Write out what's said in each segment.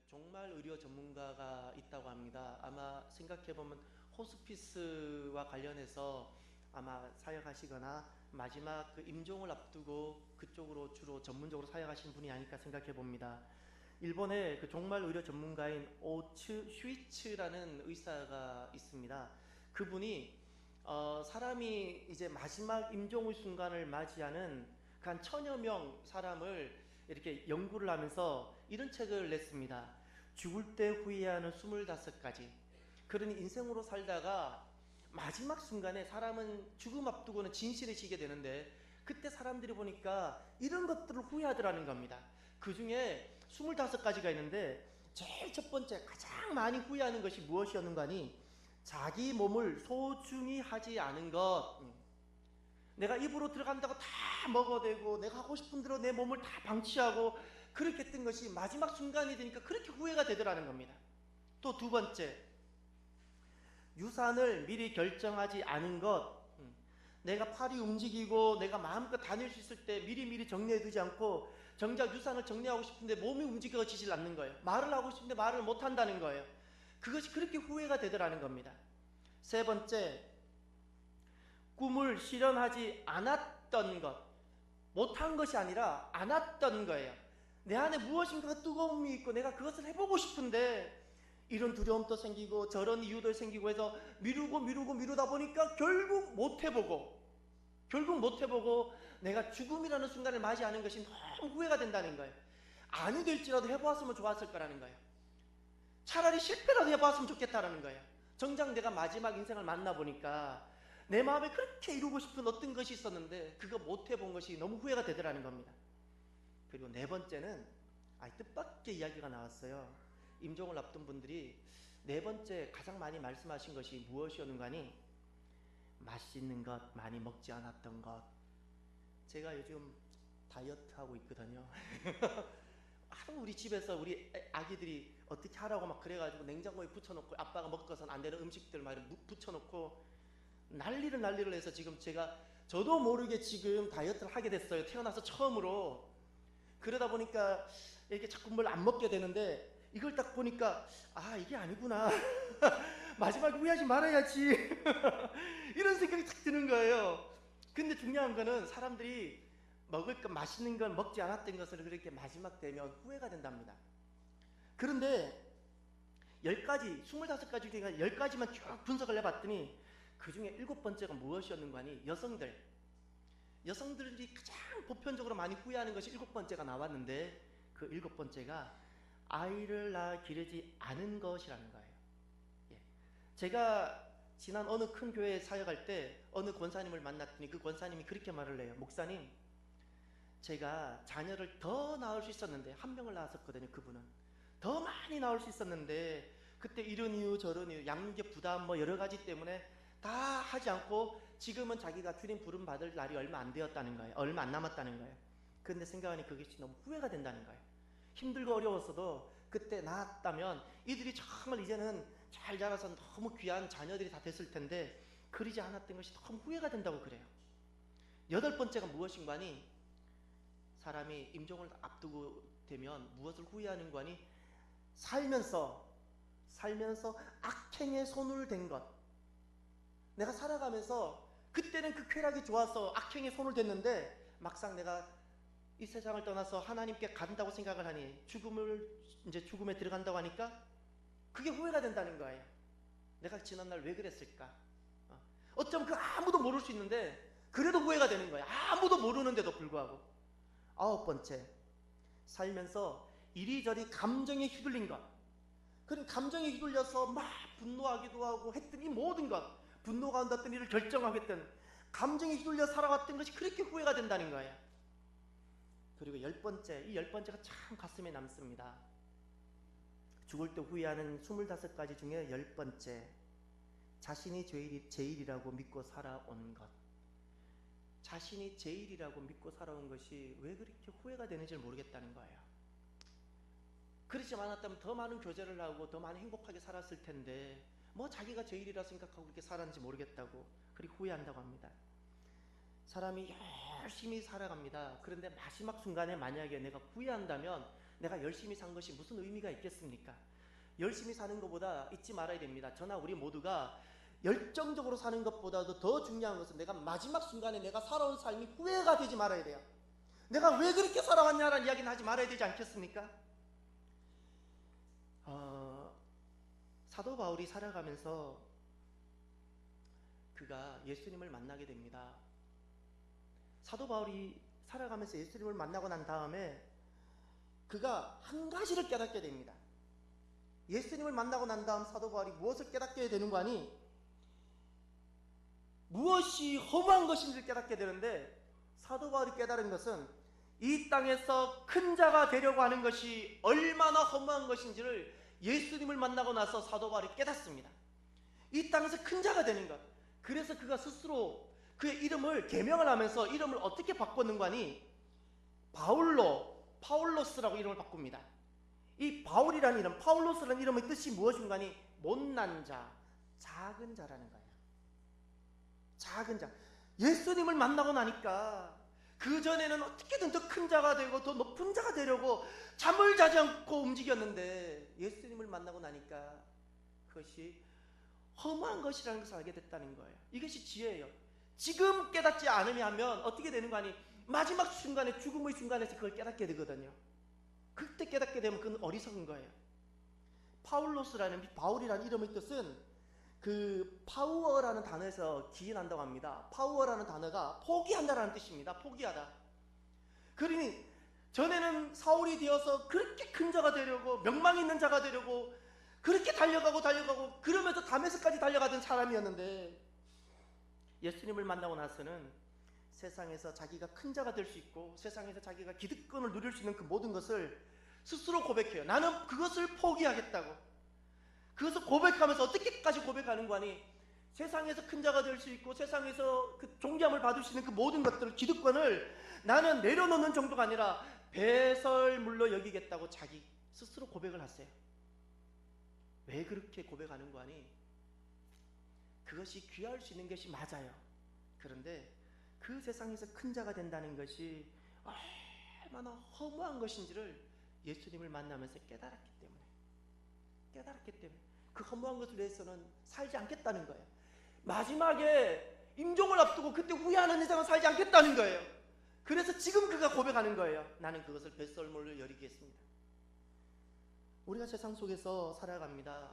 종말 의료 전문가가 있다고 합니다. 아마 생각해보면 호스피스와 관련해서 아마 사역하시거나 마지막 그 임종을 앞두고 그쪽으로 주로 전문적으로 사역하신 분이 아닐까 생각해 봅니다. 일본의 그 종말 의료 전문가인 오츠 슈이츠라는 의사가 있습니다. 그분이 사람이 이제 마지막 임종의 순간을 맞이하는 그 한 천여 명 사람을 이렇게 연구를 하면서 이런 책을 냈습니다. 죽을 때 후회하는 25가지. 그러니 인생으로 살다가 마지막 순간에 사람은 죽음 앞두고는 진실을 지게 되는데 그때 사람들이 보니까 이런 것들을 후회하더라는 겁니다. 그 중에 25가지가 있는데 제일 첫 번째 가장 많이 후회하는 것이 무엇이었는가 하니 자기 몸을 소중히 하지 않은 것. 내가 입으로 들어간다고 다 먹어대고 내가 하고 싶은 대로 내 몸을 다 방치하고 그렇게 했던 것이 마지막 순간이 되니까 그렇게 후회가 되더라는 겁니다. 또 두 번째, 유산을 미리 결정하지 않은 것. 내가 팔이 움직이고 내가 마음껏 다닐 수 있을 때 미리미리 정리해두지 않고 정작 유산을 정리하고 싶은데 몸이 움직여지질 않는 거예요. 말을 하고 싶은데 말을 못한다는 거예요. 그것이 그렇게 후회가 되더라는 겁니다. 세 번째, 꿈을 실현하지 않았던 것. 못한 것이 아니라 않았던 거예요. 내 안에 무엇인가 뜨거움이 있고 내가 그것을 해보고 싶은데 이런 두려움도 생기고 저런 이유도 생기고 해서 미루다 보니까 결국 못 해보고 내가 죽음이라는 순간을 맞이하는 것이 너무 후회가 된다는 거예요. 아니 될지라도 해보았으면 좋았을 거라는 거예요. 차라리 실패라도 해보았으면 좋겠다라는 거예요. 정작 내가 마지막 인생을 만나보니까 내 마음에 그렇게 이루고 싶은 어떤 것이 있었는데 그거 못 해본 것이 너무 후회가 되더라는 겁니다. 그리고 네 번째는 뜻밖의 이야기가 나왔어요. 임종을 앞둔 분들이 네 번째 가장 많이 말씀하신 것이 무엇이었는가 하니 맛있는 것 많이 먹지 않았던 것. 제가 요즘 다이어트 하고 있거든요. 하도 우리 집에서 우리 아기들이 어떻게 하라고 막 그래가지고 냉장고에 붙여놓고 아빠가 먹고선 안 되는 음식들 막 붙여놓고 난리를 해서 지금 저도 모르게 지금 다이어트를 하게 됐어요. 태어나서 처음으로. 그러다 보니까 이렇게 자꾸 뭘 안 먹게 되는데 이걸 딱 보니까 이게 아니구나. 마지막에 후회하지 말아야지. 이런 생각이 딱 드는 거예요. 근데 중요한 거는 사람들이 먹을 것 맛있는 걸 먹지 않았던 것을 그렇게 마지막 되면 후회가 된답니다. 그런데 25가지 중에 10가지만 쭉 분석을 해봤더니 그 중에 7번째가 무엇이었는가 하니 여성들이 가장 보편적으로 많이 후회하는 것이 7번째가 나왔는데 그 7번째가 아이를 낳아 기르지 않은 것이라는 거예요. 제가 지난 어느 큰 교회에 사역할 때 어느 권사님을 만났더니 그 권사님이 그렇게 말을 해요. 목사님, 제가 자녀를 더 낳을 수 있었는데 한 명을 낳았었거든요. 그분은 더 많이 낳을 수 있었는데 그때 이런 이유 저런 이유 양육의 부담 여러 가지 때문에 다 하지 않고 지금은 자기가 주님 부름 받을 날이 얼마 안 되었다는 거예요. 얼마 안 남았다는 거예요. 그런데 생각하니 그것이 너무 후회가 된다는 거예요. 힘들고 어려웠어도 그때 낳았다면 이들이 정말 이제는 잘 자라서 너무 귀한 자녀들이 다 됐을 텐데 그러지 않았던 것이 너무 후회가 된다고 그래요. 8번째가 무엇인가 하니 사람이 임종을 앞두고 되면 무엇을 후회하는 거니 살면서 악행에 손을 댄 것. 내가 살아가면서 그때는 그 쾌락이 좋아서 악행에 손을 댔는데 막상 내가 이 세상을 떠나서 하나님께 간다고 생각을 하니 죽음에 들어간다고 하니까 그게 후회가 된다는 거예요. 내가 지난날 왜 그랬을까? 어쩌면 그 아무도 모를 수 있는데 그래도 후회가 되는 거예요. 아무도 모르는데도 불구하고. 9번째, 살면서 이리저리 감정에 휘둘린 것. 그런 감정에 휘둘려서 막 분노하기도 하고 했던 이 모든 것, 분노가 온다던 일을 결정하겠던 감정에 휘둘려 살아왔던 것이 그렇게 후회가 된다는 거예요. 그리고 10번째, 이 10번째가 참 가슴에 남습니다. 죽을 때 후회하는 25가지 중에 10번째, 자신이 제일이라고 믿고 살아온 것. 자신이 제일이라고 믿고 살아온 것이 왜 그렇게 후회가 되는지 모르겠다는 거예요. 그렇지 않았다면 더 많은 교제를 하고 더 많이 행복하게 살았을 텐데 자기가 제일이라 생각하고 그렇게 살았는지 모르겠다고 그리고 후회한다고 합니다. 사람이 열심히 살아갑니다. 그런데 마지막 순간에 만약에 내가 후회한다면 내가 열심히 산 것이 무슨 의미가 있겠습니까? 열심히 사는 것보다 잊지 말아야 됩니다. 저나 우리 모두가 열정적으로 사는 것보다도 더 중요한 것은 내가 마지막 순간에 내가 살아온 삶이 후회가 되지 말아야 돼요. 내가 왜 그렇게 살아왔냐라는 이야기는 하지 말아야 되지 않겠습니까? 사도 바울이 살아가면서 그가 예수님을 만나게 됩니다. 사도 바울이 살아가면서 예수님을 만나고 난 다음에 그가 한 가지를 깨닫게 됩니다. 예수님을 만나고 난 다음 사도 바울이 무엇을 깨닫게 되는 거 아니? 무엇이 허무한 것인지를 깨닫게 되는데, 사도 바울이 깨달은 것은 이 땅에서 큰 자가 되려고 하는 것이 얼마나 허무한 것인지를 예수님을 만나고 나서 사도 바울이 깨닫습니다. 이 땅에서 큰 자가 되는 것. 그래서 그가 스스로 그의 이름을 개명을 하면서 이름을 어떻게 바꿨는가 하니 파울로스라고 이름을 바꿉니다. 이 바울이라는 이름, 파울로스라는 이름의 뜻이 무엇인가 하니 못난 자, 작은 자라는 거예요. 작은 자. 예수님을 만나고 나니까 그전에는 어떻게든 더 큰 자가 되고 더 높은 자가 되려고 잠을 자지 않고 움직였는데 예수님을 만나고 나니까 그것이 허무한 것이라는 것을 알게 됐다는 거예요. 이것이 지혜예요. 지금 깨닫지 않으면 어떻게 되는 거 아니? 마지막 순간에, 죽음의 순간에서 그걸 깨닫게 되거든요. 그때 깨닫게 되면 그건 어리석은 거예요. 바울이라는 이름의 뜻은 그 파우어라는 단어에서 기인한다고 합니다. 파우어라는 단어가 포기한다라는 뜻입니다. 포기하다. 그러니 전에는 사울이 되어서 그렇게 큰 자가 되려고, 명망 있는 자가 되려고 그렇게 달려가고 그러면서 다메섹까지 달려가던 사람이었는데, 예수님을 만나고 나서는 세상에서 자기가 큰 자가 될 수 있고 세상에서 자기가 기득권을 누릴 수 있는 그 모든 것을 스스로 고백해요. 나는 그것을 포기하겠다고. 그것을 고백하면서 어떻게까지 고백하는 거 아니? 세상에서 큰 자가 될 수 있고 세상에서 그 존귀함을 받을 수 있는 그 모든 것들을, 기득권을 나는 내려놓는 정도가 아니라 배설물로 여기겠다고 자기 스스로 고백을 하세요. 왜 그렇게 고백하는 거 아니? 그것이 귀할 수 있는 것이 맞아요. 그런데 그 세상에서 큰 자가 된다는 것이 얼마나 허무한 것인지를 예수님을 만나면서 깨달았기 때문에 그 허무한 것을 위해서는 살지 않겠다는 거예요. 마지막에 임종을 앞두고 그때 후회하는 이상은 살지 않겠다는 거예요. 그래서 지금 그가 고백하는 거예요. 나는 그것을 뱃설물로 여기겠습니다. 우리가 세상 속에서 살아갑니다.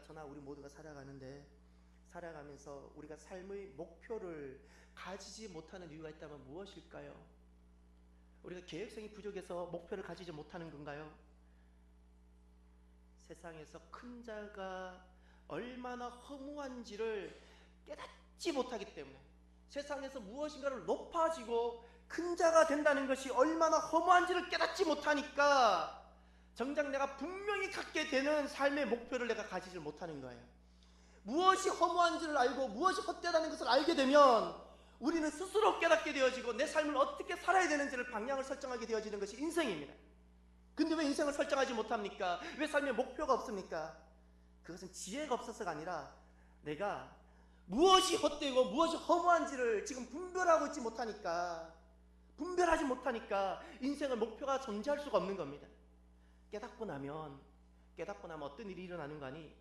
저나 우리 모두가 살아가면서 우리가 삶의 목표를 가지지 못하는 이유가 있다면 무엇일까요? 우리가 계획성이 부족해서 목표를 가지지 못하는 건가요? 세상에서 큰 자가 얼마나 허무한지를 깨닫지 못하기 때문에, 세상에서 무엇인가를 높아지고 큰 자가 된다는 것이 얼마나 허무한지를 깨닫지 못하니까 정작 내가 분명히 갖게 되는 삶의 목표를 내가 가지지 못하는 거예요. 무엇이 허무한지를 알고 무엇이 헛되다는 것을 알게 되면 우리는 스스로 깨닫게 되어지고 내 삶을 어떻게 살아야 되는지를 방향을 설정하게 되어지는 것이 인생입니다. 근데 왜 인생을 설정하지 못합니까? 왜 삶에 목표가 없습니까? 그것은 지혜가 없어서가 아니라 내가 무엇이 헛되고 무엇이 허무한지를 지금 분별하지 못하니까 인생의 목표가 존재할 수가 없는 겁니다. 깨닫고 나면 어떤 일이 일어나는 거 아니?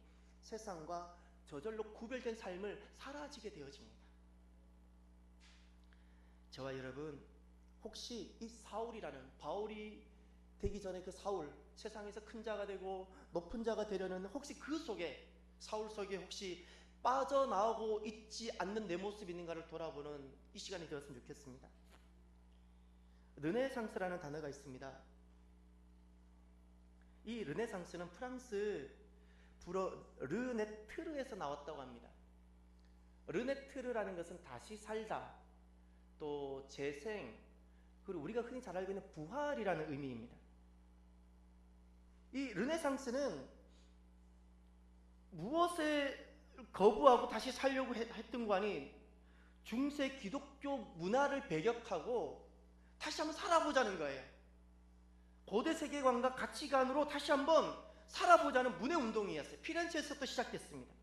세상과 저절로 구별된 삶을 살아지게 되어집니다. 저와 여러분, 혹시 이 사울이라는, 바울이 되기 전에 그 사울, 세상에서 큰 자가 되고 높은 자가 되려는 혹시 그 속에, 사울 속에 혹시 빠져나오고 있지 않는 내 모습이 있는가를 돌아보는 이 시간이 되었으면 좋겠습니다. 르네상스라는 단어가 있습니다. 이 르네상스는 프랑스 르네트르에서 나왔다고 합니다. 르네트르라는 것은 다시 살다, 또 재생, 그리고 우리가 흔히 잘 알고 있는 부활이라는 의미입니다. 이 르네상스는 무엇에 거부하고 다시 살려고 했던 거 아니? 중세 기독교 문화를 배격하고 다시 한번 살아보자는 거예요. 고대 세계관과 가치관으로 다시 한번 살아보자는 문해운동이었어요. 피렌체에서부터 시작됐습니다.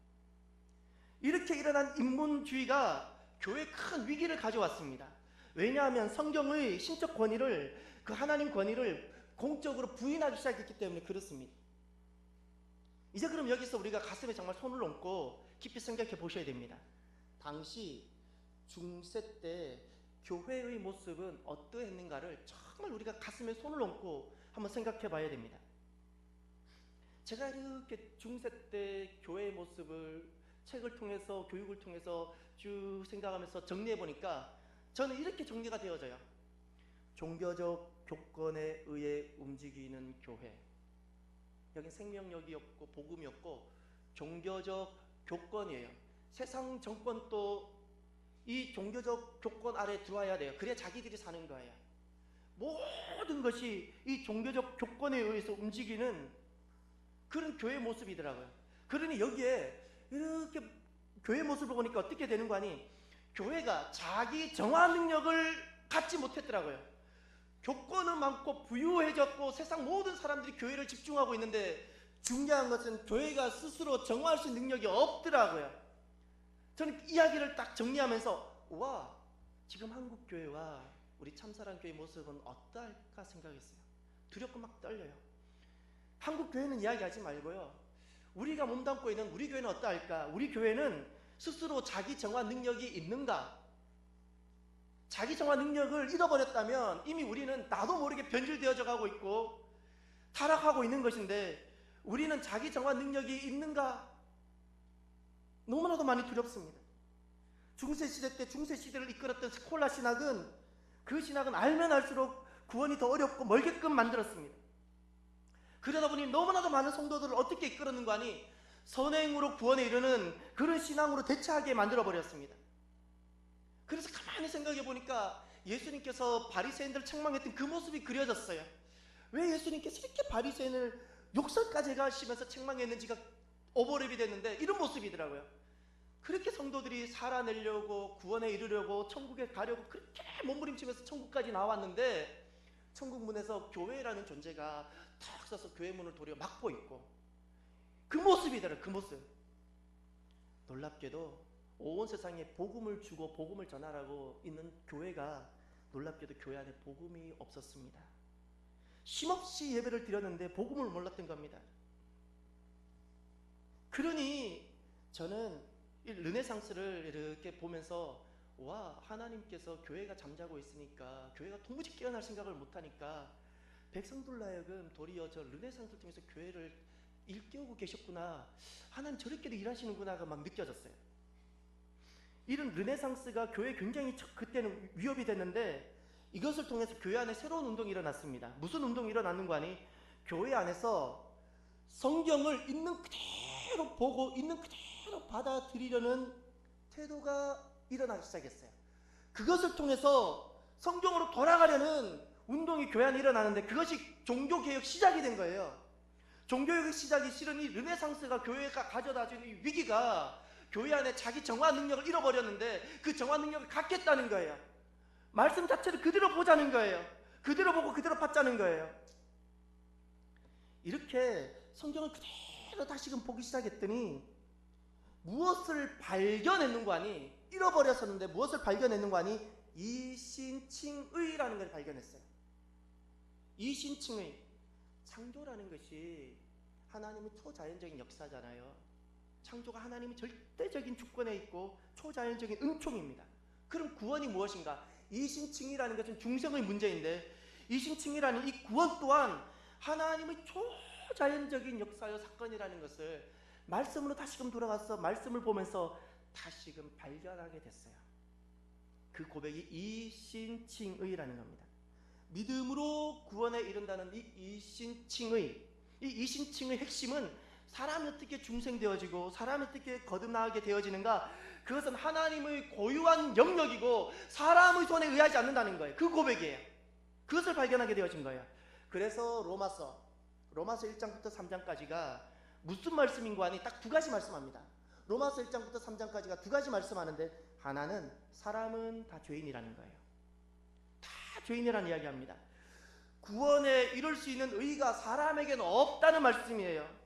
이렇게 일어난 인본주의가 교회에 큰 위기를 가져왔습니다. 왜냐하면 성경의 신적 권위를, 그 하나님 권위를 공적으로 부인하기 시작했기 때문에 그렇습니다. 이제 그럼 여기서 우리가 가슴에 정말 손을 얹고 깊이 생각해 보셔야 됩니다. 당시 중세 때 교회의 모습은 어떠했는가를 정말 우리가 가슴에 손을 얹고 한번 생각해 봐야 됩니다. 제가 이렇게 중세 때 교회의 모습을 책을 통해서 교육을 통해서 쭉 생각하면서 정리해 보니까 저는 이렇게 정리가 되어져요. 종교적 교권에 의해 움직이는 교회. 여기 생명력이 없고 복음이 없고 종교적 교권이에요. 세상 정권도 이 종교적 교권 아래 들어와야 돼요. 그래야 자기들이 사는 거예요. 모든 것이 이 종교적 교권에 의해서 움직이는 그런 교회 모습이더라고요. 그러니 여기에 이렇게 교회 모습을 보니까 어떻게 되는 거 아니? 교회가 자기 정화 능력을 갖지 못했더라고요. 교권은 많고 부유해졌고 세상 모든 사람들이 교회를 집중하고 있는데 중요한 것은 교회가 스스로 정화할 수 있는 능력이 없더라고요. 저는 이야기를 딱 정리하면서 와, 지금 한국 교회와 우리 참사랑 교회 모습은 어떨까 생각했어요. 두렵고 막 떨려요. 한국 교회는 이야기하지 말고요. 우리가 몸담고 있는 우리 교회는 어떠할까? 우리 교회는 스스로 자기 정화 능력이 있는가? 자기 정화 능력을 잃어버렸다면 이미 우리는 나도 모르게 변질되어져 가고 있고 타락하고 있는 것인데 우리는 자기 정화 능력이 있는가? 너무나도 많이 두렵습니다. 중세 시대 때 중세 시대를 이끌었던 스콜라 신학은 그 신학은 알면 알수록 구원이 더 어렵고 멀게끔 만들었습니다. 그러다 보니 너무나도 많은 성도들을 어떻게 이끌었는가 하니 선행으로 구원에 이르는 그런 신앙으로 대체하게 만들어버렸습니다. 그래서 가만히 생각해 보니까 예수님께서 바리새인들을 책망했던 그 모습이 그려졌어요. 왜 예수님께서 이렇게 바리새인을 욕설까지 해가시면서 책망했는지가 오버랩이 됐는데 이런 모습이더라고요. 그렇게 성도들이 살아내려고 구원에 이르려고 천국에 가려고 그렇게 몸부림치면서 천국까지 나왔는데 천국 문에서 교회라는 존재가 탁 서서 교회 문을 도려 막고 있고 그 모습이더라고요. 그 모습. 놀랍게도 온 세상에 복음을 주고 복음을 전하라고 있는 교회가 놀랍게도 교회 안에 복음이 없었습니다. 쉼없이 예배를 드렸는데 복음을 몰랐던 겁니다. 그러니 저는 이 르네상스를 이렇게 보면서 와, 하나님께서 교회가 잠자고 있으니까 교회가 도무지 깨어날 생각을 못하니까 백성들로 하여금 도리어 저 르네상스를 통해서 교회를 일깨우고 계셨구나, 하나님 저렇게도 일하시는구나가 막 느껴졌어요. 이런 르네상스가 교회에 굉장히 그때는 위협이 됐는데 이것을 통해서 교회 안에 새로운 운동이 일어났습니다. 무슨 운동이 일어났는 거 아니? 교회 안에서 성경을 있는 그대로 보고 있는 그대로 받아들이려는 태도가 일어나기 시작했어요. 그것을 통해서 성경으로 돌아가려는 운동이 교회 안에 일어나는데 그것이 종교개혁 시작이 된 거예요. 종교개혁 시작이 실은 이 르네상스가 교회가 가져다 준 이 위기가 교회 안에 자기 정화 능력을 잃어버렸는데 그 정화 능력을 갖겠다는 거예요. 말씀 자체를 그대로 보자는 거예요. 그대로 보고 그대로 받자는 거예요. 이렇게 성경을 그대로 다시금 보기 시작했더니 무엇을 발견했는 거 아니? 잃어버렸었는데 무엇을 발견했는 거 아니? 이신칭의라는 걸 발견했어요. 이신칭의. 창조라는 것이 하나님의 초자연적인 역사잖아요. 창조가 하나님의 절대적인 주권에 있고 초자연적인 은총입니다. 그럼 구원이 무엇인가? 이신칭이라는 것은 중생의 문제인데 이신칭이라는 이 구원 또한 하나님의 초자연적인 역사요 사건이라는 것을 말씀으로 다시금 돌아가서 말씀을 보면서 다시금 발견하게 됐어요. 그 고백이 이신칭의라는 겁니다. 믿음으로 구원에 이른다는 이 이신칭의, 이 이신칭의 핵심은 사람이 어떻게 중생되어지고 사람이 어떻게 거듭나게 되어지는가, 그것은 하나님의 고유한 영역이고 사람의 손에 의하지 않는다는 거예요. 그 고백이에요. 그것을 발견하게 되어진 거예요. 그래서 로마서 1장부터 3장까지가 무슨 말씀인고 하니 딱 두 가지 말씀합니다. 로마서 1장부터 3장까지가 두 가지 말씀하는데 하나는 사람은 다 죄인이라는 거예요. 다 죄인이라는 이야기합니다. 구원에 이룰 수 있는 의의가 사람에게는 없다는 말씀이에요.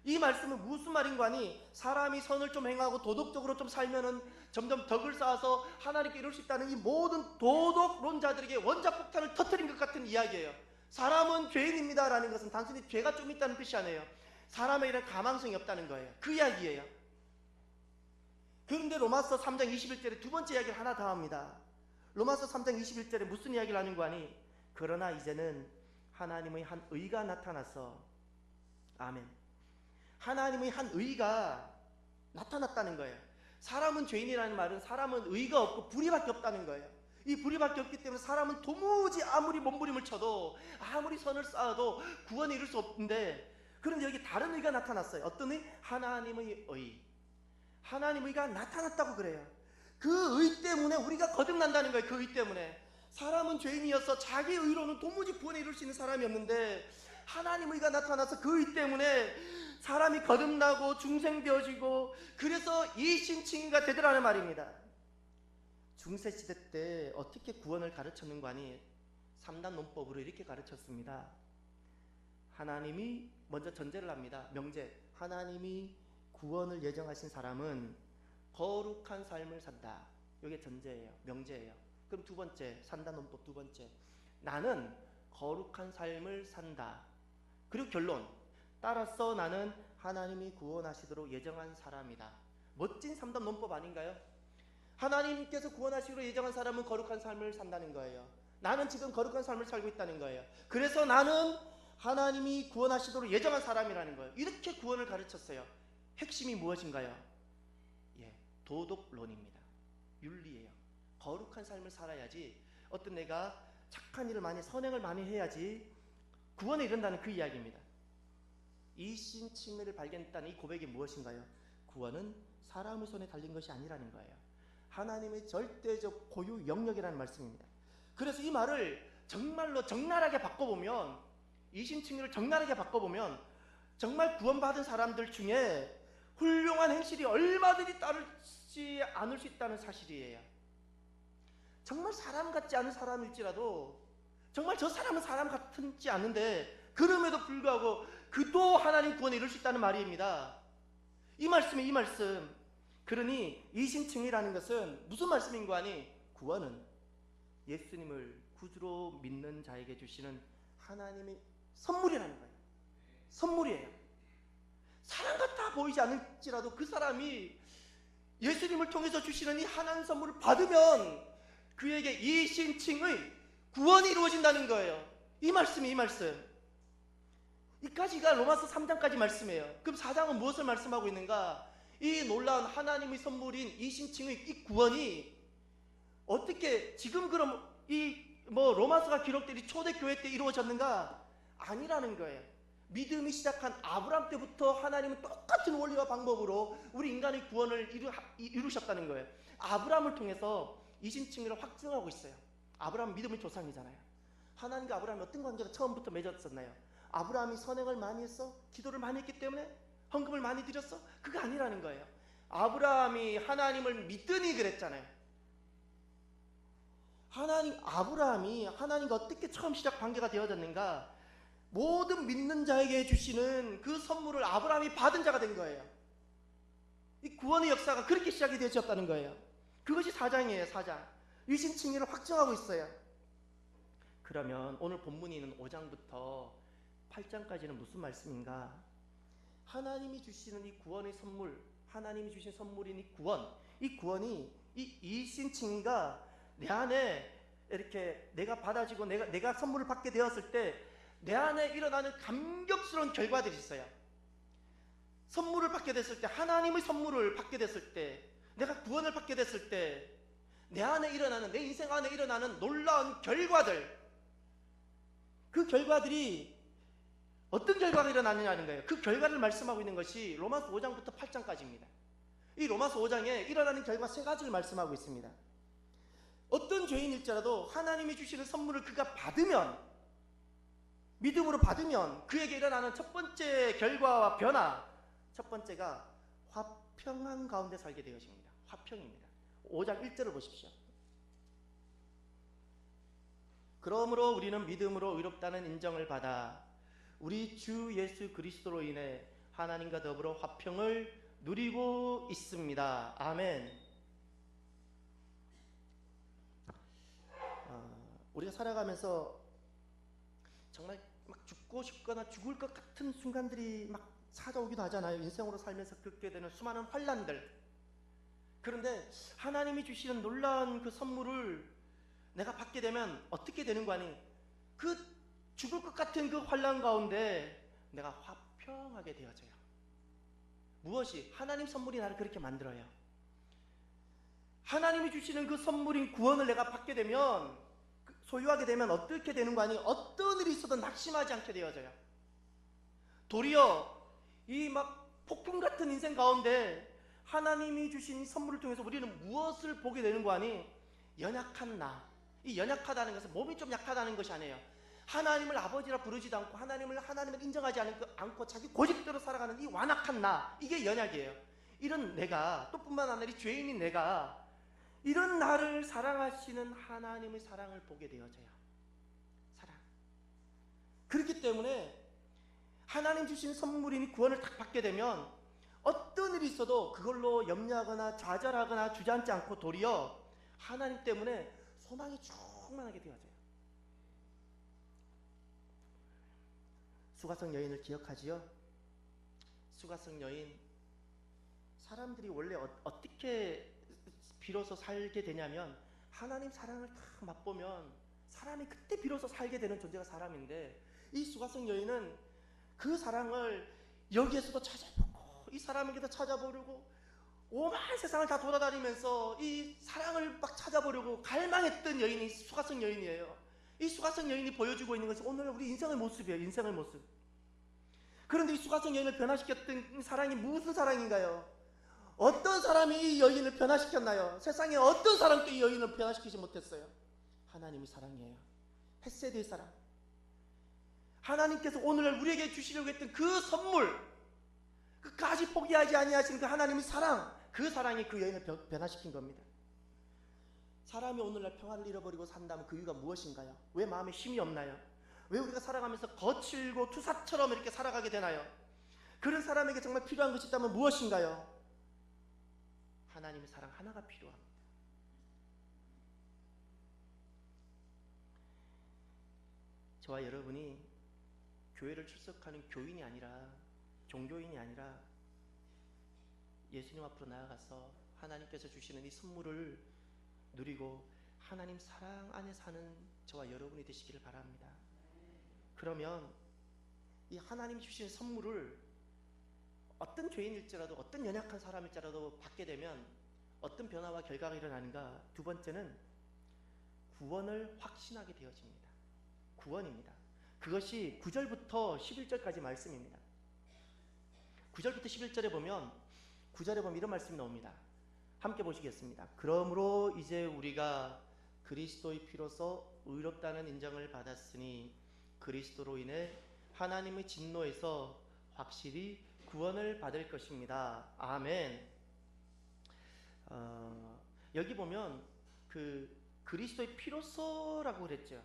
이 말씀은 무슨 말인가 하니 사람이 선을 좀 행하고 도덕적으로 좀 살면은 점점 덕을 쌓아서 하나님께 이룰 수 있다는 이 모든 도덕론자들에게 원자폭탄을 터뜨린 것 같은 이야기예요. 사람은 죄인입니다라는 것은 단순히 죄가 좀 있다는 뜻이 아니에요. 사람에게는 가망성이 없다는 거예요. 그 이야기예요. 그런데 로마서 3장 21절에 두 번째 이야기를 하나 더 합니다. 로마서 3장 21절에 무슨 이야기를 하는 거 아니? 그러나 이제는 하나님의 한 의가 나타나서, 아멘, 하나님의 한 의가 나타났다는 거예요. 사람은 죄인이라는 말은 사람은 의가 없고 불의밖에 없다는 거예요. 이 불의밖에 없기 때문에 사람은 도무지 아무리 몸부림을 쳐도 아무리 선을 쌓아도 구원을 이룰 수 없는데, 그런데 여기 다른 의가 나타났어요. 어떤 의? 하나님의 의. 하나님의 의가 나타났다고 그래요. 그 의 때문에 우리가 거듭난다는 거예요. 그 의 때문에. 사람은 죄인이어서 자기 의로는 도무지 구원을 이룰 수 있는 사람이 없는데 하나님의 의가 나타나서 그 의 때문에 사람이 거듭나고 중생되어지고, 그래서 이신칭의가 되더라는 말입니다. 중세시대 때 어떻게 구원을 가르쳤는가 하니 3단 논법으로 이렇게 가르쳤습니다. 하나님이 먼저 전제를 합니다. 명제. 하나님이 구원을 예정하신 사람은 거룩한 삶을 산다. 이게 전제예요. 명제예요. 그럼 두 번째, 3단 논법 두 번째. 나는 거룩한 삶을 산다. 그리고 결론. 따라서 나는 하나님이 구원하시도록 예정한 사람이다. 멋진 3단 논법 아닌가요? 하나님께서 구원하시기로 예정한 사람은 거룩한 삶을 산다는 거예요. 나는 지금 거룩한 삶을 살고 있다는 거예요. 그래서 나는 하나님이 구원하시도록 예정한 사람이라는 거예요. 이렇게 구원을 가르쳤어요. 핵심이 무엇인가요? 도덕론입니다. 윤리예요. 거룩한 삶을 살아야지, 어떤 내가 착한 일을 많이, 선행을 많이 해야지 구원에 이른다는 그 이야기입니다. 이신칭의를 발견했다는 이 고백이 무엇인가요? 구원은 사람의 손에 달린 것이 아니라는 거예요. 하나님의 절대적 고유 영역이라는 말씀입니다. 그래서 이 말을 정말로 적나라하게 바꿔보면, 이신칭의를 적나라하게 바꿔보면 정말 구원받은 사람들 중에 훌륭한 행실이 얼마든지 따르지 않을 수 있다는 사실이에요. 정말 사람 같지 않은 사람일지라도, 정말 저 사람은 사람 같지 않은데 그럼에도 불구하고 그도 하나님 구원에 이룰 수 있다는 말입니다. 이 말씀이 이 말씀. 그러니 이신칭의라는 것은 무슨 말씀인가 하니, 구원은 예수님을 구주로 믿는 자에게 주시는 하나님의 선물이라는 거예요. 선물이에요. 사람 같아 보이지 않을지라도 그 사람이 예수님을 통해서 주시는 이 하나님 선물을 받으면 그에게 이신칭의 구원이 이루어진다는 거예요. 이 말씀이 이 말씀. 이까지가 로마서 3장까지 말씀이에요. 그럼 4장은 무엇을 말씀하고 있는가? 이 놀라운 하나님의 선물인 이신칭의 이 구원이 어떻게 지금 그럼 로마서가 기록된 이 초대교회 때 이루어졌는가? 아니라는 거예요. 믿음이 시작한 아브라함 때부터 하나님은 똑같은 원리와 방법으로 우리 인간의 구원을 이루셨다는 거예요. 아브라함을 통해서 이신칭의를 확증하고 있어요. 아브라함은 믿음의 조상이잖아요. 하나님과 아브라함이 어떤 관계가 처음부터 맺었었나요? 아브라함이 선행을 많이 했어? 기도를 많이 했기 때문에? 헌금을 많이 드렸어? 그거 아니라는 거예요. 아브라함이 하나님을 믿더니 그랬잖아요. 아브라함이 하나님과 어떻게 처음 시작 관계가 되어졌는가? 모든 믿는 자에게 주시는 그 선물을 아브라함이 받은 자가 된 거예요. 이 구원의 역사가 그렇게 시작이 되어졌다는 거예요. 그것이 4장이에요. 4장. 이신칭의를 확증하고 있어요. 그러면 오늘 본문이 있는 5장부터 8장까지는 무슨 말씀인가? 하나님이 주시는 이 구원의 선물, 하나님이 주신 선물인 이 구원이 이 이신칭의가 내 안에 이렇게 내가 받아지고 내가 선물을 받게 되었을 때 내 안에 일어나는 감격스러운 결과들이 있어요. 선물을 받게 됐을 때, 하나님의 선물을 받게 됐을 때, 내가 구원을 받게 됐을 때 내 안에 일어나는, 내 인생 안에 일어나는 놀라운 결과들, 그 결과들이 어떤 결과가 일어나느냐는 거예요. 그 결과를 말씀하고 있는 것이 로마서 5장부터 8장까지입니다. 이 로마서 5장에 일어나는 결과 3가지를 말씀하고 있습니다. 어떤 죄인일지라도 하나님이 주시는 선물을 그가 받으면, 믿음으로 받으면 그에게 일어나는 첫 번째 결과와 변화, 첫 번째가 화평한 가운데 살게 되어집니다. 화평입니다. 5장 1절을 보십시오. 그러므로 우리는 믿음으로 의롭다는 인정을 받아 우리 주 예수 그리스도로 인해 하나님과 더불어 화평을 누리고 있습니다. 아멘. 우리가 살아가면서 정말 막 죽고 싶거나 죽을 것 같은 순간들이 막 찾아오기도 하잖아요. 인생으로 살면서 겪게 되는 수많은 환난들. 그런데 하나님이 주시는 놀라운 그 선물을 내가 받게 되면 어떻게 되는 거 아니? 그 죽을 것 같은 그 환난 가운데 내가 화평하게 되어져요. 무엇이? 하나님 선물이 나를 그렇게 만들어요. 하나님이 주시는 그 선물인 구원을 내가 받게 되면, 소유하게 되면 어떻게 되는 거 아니? 어떤 일이 있어도 낙심하지 않게 되어져요. 도리어 이 막 폭풍 같은 인생 가운데 하나님이 주신 선물을 통해서 우리는 무엇을 보게 되는 거 아니? 연약한 나. 이 연약하다는 것은 몸이 좀 약하다는 것이 아니에요. 하나님을 아버지라 부르지도 않고 하나님을 인정하지 않고 자기 고집대로 살아가는 이 완악한 나, 이게 연약이에요. 이런 내가, 또 뿐만 아니라 이 죄인인 내가, 이런 나를 사랑하시는 하나님의 사랑을 보게 되어져요. 사랑. 그렇기 때문에 하나님 주신 선물인 구원을 딱 받게 되면 어떤 일이 있어도 그걸로 염려하거나 좌절하거나 주저앉지 않고 도리어 하나님 때문에 소망이 충만하게 되어져요. 수가성 여인을 기억하지요? 수가성 여인, 사람들이 원래 어떻게 비로소 살게 되냐면 하나님 사랑을 다 맛보면 사람이 그때 비로소 살게 되는 존재가 사람인데, 이 수가성 여인은 그 사랑을 여기에서도 찾아보고 이 사람에게도 찾아보려고 오만 세상을 다 돌아다니면서 이 사랑을 막 찾아보려고 갈망했던 여인이 수가성 여인이에요. 이 수가성 여인이 보여주고 있는 것이 오늘 우리 인생의 모습이에요. 인생의 모습. 그런데 이 수가성 여인을 변화시켰던 사랑이 무슨 사랑인가요? 어떤 사람이 이 여인을 변화시켰나요? 세상에 어떤 사람도 이 여인을 변화시키지 못했어요. 하나님이 사랑이에요. 헤세드의 사랑. 하나님께서 오늘날 우리에게 주시려고 했던 그 선물, 끝까지 포기하지 아니하신 그 하나님의 사랑, 그 사랑이 그 여인을 변화시킨 겁니다. 사람이 오늘날 평화를 잃어버리고 산다면 그 이유가 무엇인가요? 왜 마음에 힘이 없나요? 왜 우리가 살아가면서 거칠고 투사처럼 이렇게 살아가게 되나요? 그런 사람에게 정말 필요한 것이 있다면 무엇인가요? 하나님의 사랑 하나가 필요합니다. 저와 여러분이 교회를 출석하는 교인이 아니라, 종교인이 아니라 예수님 앞으로 나아가서 하나님께서 주시는 이 선물을 누리고 하나님 사랑 안에 사는 저와 여러분이 되시기를 바랍니다. 그러면 이 하나님이 주시는 선물을 어떤 죄인일지라도, 어떤 연약한 사람일지라도 받게 되면 어떤 변화와 결과가 일어나는가? 두 번째는 구원을 확신하게 되어집니다. 구원입니다. 그것이 9절부터 11절까지 말씀입니다. 9절부터 11절에 보면, 9절에 보면 이런 말씀이 나옵니다. 함께 보시겠습니다. 그러므로 이제 우리가 그리스도의 피로서 의롭다는 인정을 받았으니 그리스도로 인해 하나님의 진노에서 확실히 구원을 받을 것입니다. 아멘. 여기 보면 그 그리스도의 피로서라고 그랬죠.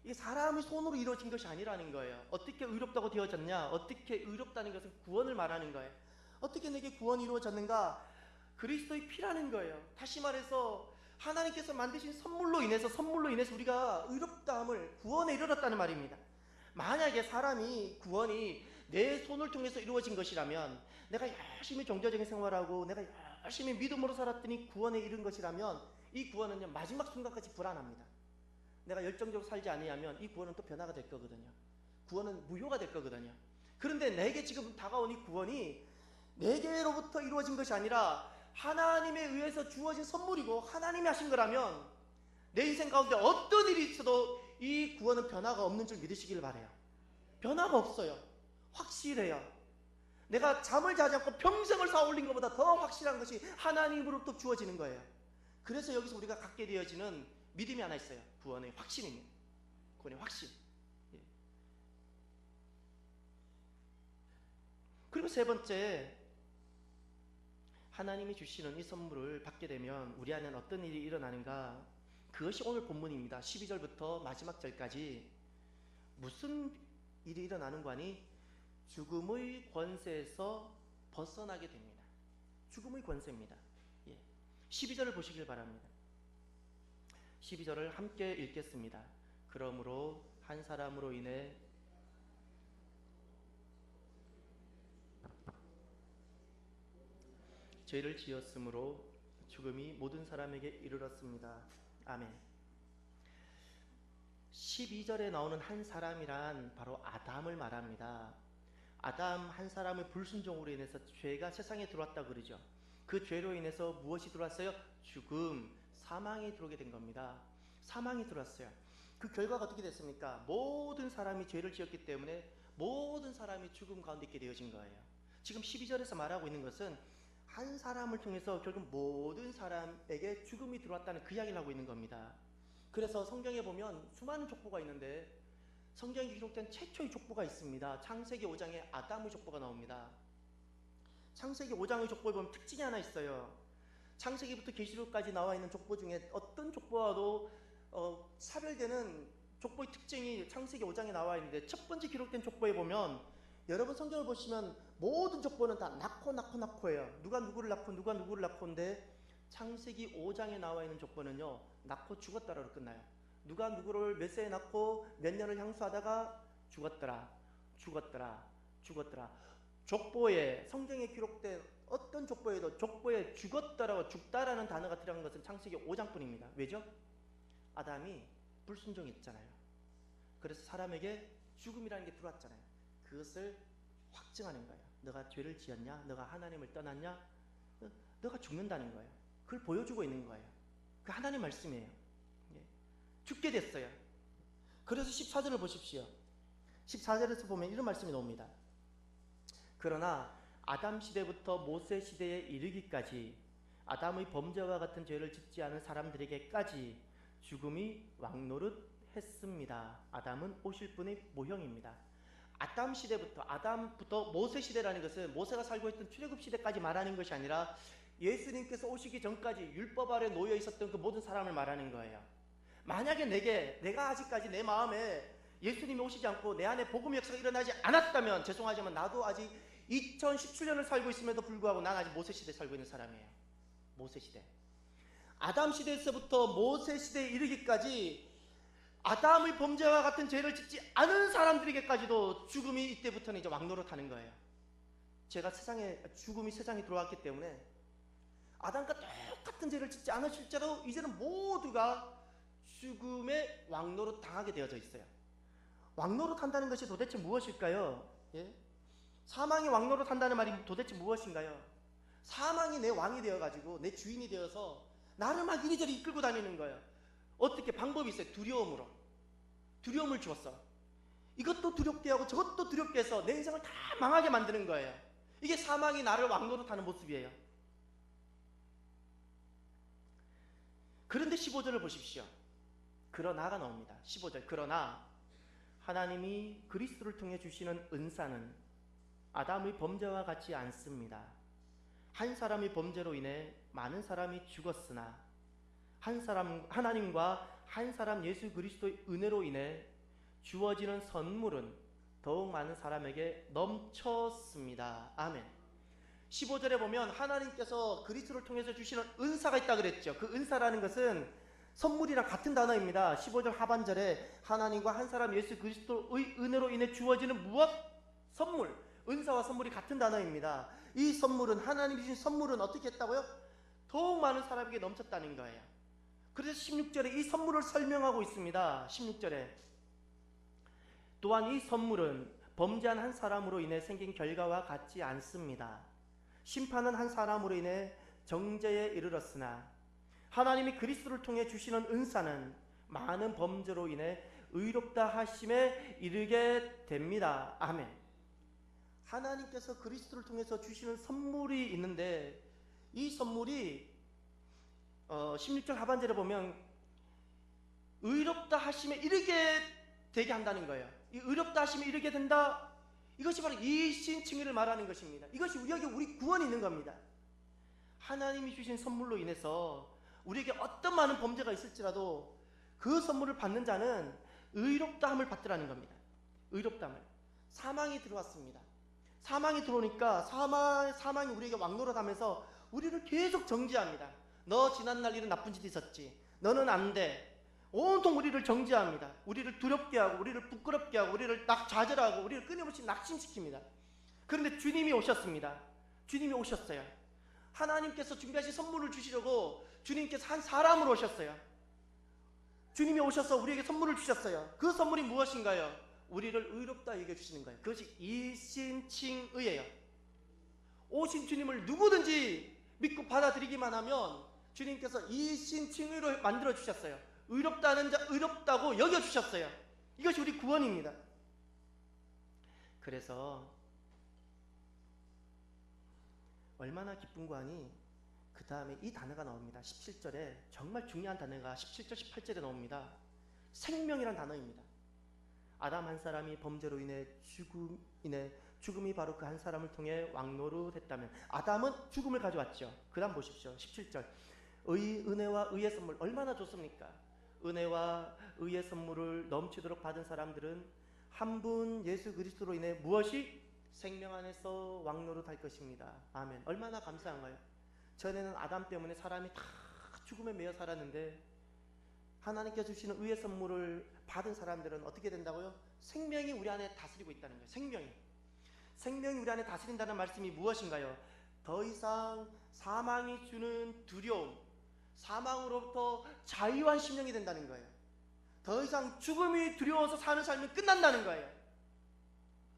이게 사람의 손으로 이루어진 것이 아니라는 거예요. 어떻게 의롭다고 되어졌냐? 어떻게 의롭다는 것은 구원을 말하는 거예요. 어떻게 내게 구원이 이루어졌는가? 그리스도의 피라는 거예요. 다시 말해서 하나님께서 만드신 선물로 인해서 우리가 의롭다함을, 구원에 이르렀다는 말입니다. 만약에 사람이 구원이 내 손을 통해서 이루어진 것이라면, 내가 열심히 종교적인 생활하고 내가 열심히 믿음으로 살았더니 구원에 이른 것이라면, 이 구원은요 마지막 순간까지 불안합니다. 내가 열정적으로 살지 아니하면 이 구원은 또 변화가 될 거거든요. 구원은 무효가 될 거거든요. 그런데 내게 지금 다가온 이 구원이 내게로부터 이루어진 것이 아니라 하나님에 의해서 주어진 선물이고 하나님이 하신 거라면 내 인생 가운데 어떤 일이 있어도 이 구원은 변화가 없는 줄 믿으시길 바라요. 변화가 없어요. 확실해요. 내가 잠을 자지 않고 평생을 쌓아올린 것보다 더 확실한 것이 하나님으로부터 주어지는 거예요. 그래서 여기서 우리가 갖게 되어지는 믿음이 하나 있어요. 구원의 확신입니다. 구원의 확신. 예. 그리고 세 번째, 하나님이 주시는 이 선물을 받게 되면 우리 안에는 어떤 일이 일어나는가? 그것이 오늘 본문입니다. 12절부터 마지막 절까지 무슨 일이 일어나는 거니? 죽음의 권세에서 벗어나게 됩니다. 죽음의 권세입니다. 예. 12절을 보시길 바랍니다. 12절을 함께 읽겠습니다. 그러므로 한 사람으로 인해 죄를 지었으므로 죽음이 모든 사람에게 이르렀습니다. 아멘. 12절에 나오는 한 사람이란 바로 아담을 말합니다. 아담 한 사람의 불순종으로 인해서 죄가 세상에 들어왔다 그러죠. 그 죄로 인해서 무엇이 들어왔어요? 죽음, 사망이 들어오게 된 겁니다. 사망이 들어왔어요. 그 결과가 어떻게 됐습니까? 모든 사람이 죄를 지었기 때문에 모든 사람이 죽음 가운데 있게 되어진 거예요. 지금 12절에서 말하고 있는 것은 한 사람을 통해서 결국 모든 사람에게 죽음이 들어왔다는 그 이야기를 하고 있는 겁니다. 그래서 성경에 보면 수많은 족보가 있는데 성경에 기록된 최초의 족보가 있습니다. 창세기 5장에 아담의 족보가 나옵니다. 창세기 5장의 족보에 보면 특징이 하나 있어요. 창세기부터 계시록까지 나와 있는 족보 중에 어떤 족보와도 차별되는 족보의 특징이 창세기 5장에 나와 있는데, 첫 번째 기록된 족보에 보면, 여러분 성경을 보시면 모든 족보는 다 낳고예요. 누가 누구를 낳고 누가 누구를 낳고인데, 창세기 5장에 나와 있는 족보는요, 낳고 죽었다로 끝나요. 누가 누구를 몇 세에 낳고 몇 년을 향수하다가 죽었더라. 족보에, 성경에 기록된 어떤 족보에도 족보에 죽었다라고, 죽다라는 단어가 들어간 것은 창세기 5장뿐입니다. 왜죠? 아담이 불순종했잖아요. 그래서 사람에게 죽음이라는 게 들어왔잖아요. 그것을 확증하는 거예요. 너가 죄를 지었냐? 너가 하나님을 떠났냐? 너가 죽는다는 거예요. 그걸 보여주고 있는 거예요. 그 하나님 말씀이에요. 죽게 됐어요. 그래서 14절을 보십시오. 14절에서 보면 이런 말씀이 나옵니다. 그러나 아담 시대부터 모세 시대에 이르기까지 아담의 범죄와 같은 죄를 짓지 않은 사람들에게까지 죽음이 왕노릇했습니다. 아담은 오실 분의 모형입니다. 아담부터 모세 시대라는 것은 모세가 살고 있던 출애굽 시대까지 말하는 것이 아니라 예수님께서 오시기 전까지 율법 아래 놓여 있었던 그 모든 사람을 말하는 거예요. 만약에 내가 아직까지 내 마음에 예수님이 오시지 않고 내 안에 복음의 역사가 일어나지 않았다면 죄송하지만 나도 아직 2017년을 살고 있음에도 불구하고 난 아직 모세 시대에 살고 있는 사람이에요. 모세 시대. 아담 시대에서부터 모세 시대에 이르기까지 아담의 범죄와 같은 죄를 짓지 않은 사람들에게까지도 죽음이 이때부터는 이제 왕노릇하는 거예요. 죽음이 세상에 들어왔기 때문에 아담과 똑같은 죄를 짓지 않으실지라도 이제는 모두가 죽음의 왕노릇 당하게 되어져 있어요. 왕노릇 한다는 것이 도대체 무엇일까요? 사망이 왕노릇 한다는 말이 도대체 무엇인가요? 사망이 내 왕이 되어가지고 내 주인이 되어서 나를 막 이리저리 이끌고 다니는 거예요. 어떻게 방법이 있어요? 두려움을 주었어. 이것도 두렵게 하고 저것도 두렵게 해서 내 인생을 다 망하게 만드는 거예요. 이게 사망이 나를 왕노릇하는 모습이에요. 그런데 15절을 보십시오. 그러나가 나옵니다. 15절. 그러나 하나님이 그리스도를 통해 주시는 은사는 아담의 범죄와 같지 않습니다. 한 사람의 범죄로 인해 많은 사람이 죽었으나 하나님과 한 사람 예수 그리스도의 은혜로 인해 주어지는 선물은 더욱 많은 사람에게 넘쳤습니다. 아멘. 15절에 보면 하나님께서 그리스도를 통해서 주시는 은사가 있다 그랬죠. 그 은사라는 것은 선물이랑 같은 단어입니다. 15절 하반절에 하나님과 한 사람 예수 그리스도의 은혜로 인해 주어지는 무엇? 선물. 은사와 선물이 같은 단어입니다. 이 선물은, 하나님이 주신 선물은 어떻게 했다고요? 더욱 많은 사람에게 넘쳤다는 거예요. 그래서 16절에 이 선물을 설명하고 있습니다. 16절에 또한 이 선물은 범죄한 한 사람으로 인해 생긴 결과와 같지 않습니다. 심판은 한 사람으로 인해 정죄에 이르렀으나 하나님이 그리스도를 통해 주시는 은사는 많은 범죄로 인해 의롭다 하심에 이르게 됩니다. 아멘. 하나님께서 그리스도를 통해서 주시는 선물이 있는데 이 선물이 16절 하반절에 보면 의롭다 하심에 이르게 되게 한다는 거예요. 이 의롭다 하심에 이르게 된다, 이것이 바로 이신칭의를 말하는 것입니다. 이것이 우리에게 우리 구원이 있는 겁니다. 하나님이 주신 선물로 인해서 우리에게 어떤 많은 범죄가 있을지라도 그 선물을 받는 자는 의롭다함을 받더라는 겁니다. 의롭다함을. 사망이 들어왔습니다. 사망이 들어오니까 사망이 우리에게 왕노릇하면서 우리를 계속 정죄합니다. 너 지난날 이런 나쁜 짓 있었지. 너는 안 돼. 온통 우리를 정죄합니다. 우리를 두렵게 하고, 우리를 부끄럽게 하고, 우리를 좌절하고, 우리를 끊임없이 낙심시킵니다. 그런데 주님이 오셨습니다. 주님이 오셨어요. 하나님께서 준비하신 선물을 주시려고 주님께서 한 사람으로 오셨어요. 주님이 오셔서 우리에게 선물을 주셨어요. 그 선물이 무엇인가요? 우리를 의롭다 여겨주시는 거예요. 그것이 일신칭의예요. 오신 주님을 누구든지 믿고 받아들이기만 하면 주님께서 일신칭의로 만들어 주셨어요. 의롭다는 자 의롭다고 여겨주셨어요. 이것이 우리 구원입니다. 그래서 얼마나 기쁜고 하니 그 다음에 이 단어가 나옵니다. 17절에 정말 중요한 단어가 17절 18절에 나옵니다. 생명이란 단어입니다. 아담 한 사람이 범죄로 인해 죽음이 바로 그 한 사람을 통해 왕노로 됐다면, 아담은 죽음을 가져왔죠. 그 다음 보십시오. 17절 은혜와 의의 선물 얼마나 좋습니까? 은혜와 의의 선물을 넘치도록 받은 사람들은 한 분 예수 그리스도로 인해 무엇이? 생명 안에서 왕노릇할 것입니다. 아멘. 얼마나 감사한가요? 전에는 아담 때문에 사람이 다 죽음에 매여 살았는데 하나님께서 주시는 의의 선물을 받은 사람들은 어떻게 된다고요? 생명이 우리 안에 다스리고 있다는 거예요. 생명이 우리 안에 다스린다는 말씀이 무엇인가요? 더 이상 사망이 주는 두려움, 사망으로부터 자유한 심령이 된다는 거예요. 더 이상 죽음이 두려워서 사는 삶이 끝난다는 거예요.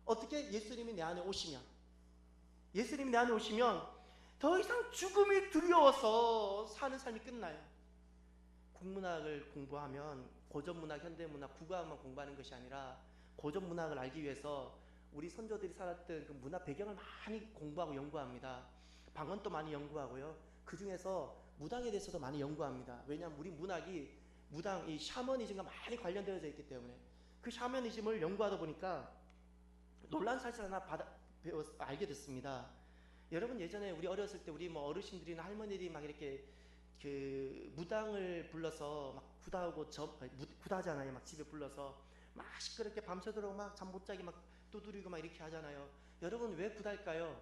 어떻게? 예수님이 내 안에 오시면 더 이상 죽음이 두려워서 사는 삶이 끝나요. 국문학을 공부하면 고전문학, 현대문학, 국어학만 공부하는 것이 아니라 고전문학을 알기 위해서 우리 선조들이 살았던 그 문화 배경을 많이 공부하고 연구합니다. 방언도 많이 연구하고요. 그 중에서 무당에 대해서도 많이 연구합니다. 왜냐하면 우리 무당, 이 샤머니즘과 많이 관련되어져 있기 때문에 그 샤머니즘을 연구하다 보니까 놀란 사실 하나 알게 됐습니다. 여러분, 예전에 우리 어렸을 때 우리 어르신들이나 할머니들이 막 이렇게 그 무당을 불러서 막 구다하잖아요. 막 집에 불러서 막 시끄럽게 밤새도록 막 잠 못 자게 막 두드리고 막 이렇게 하잖아요. 여러분, 왜 구달까요?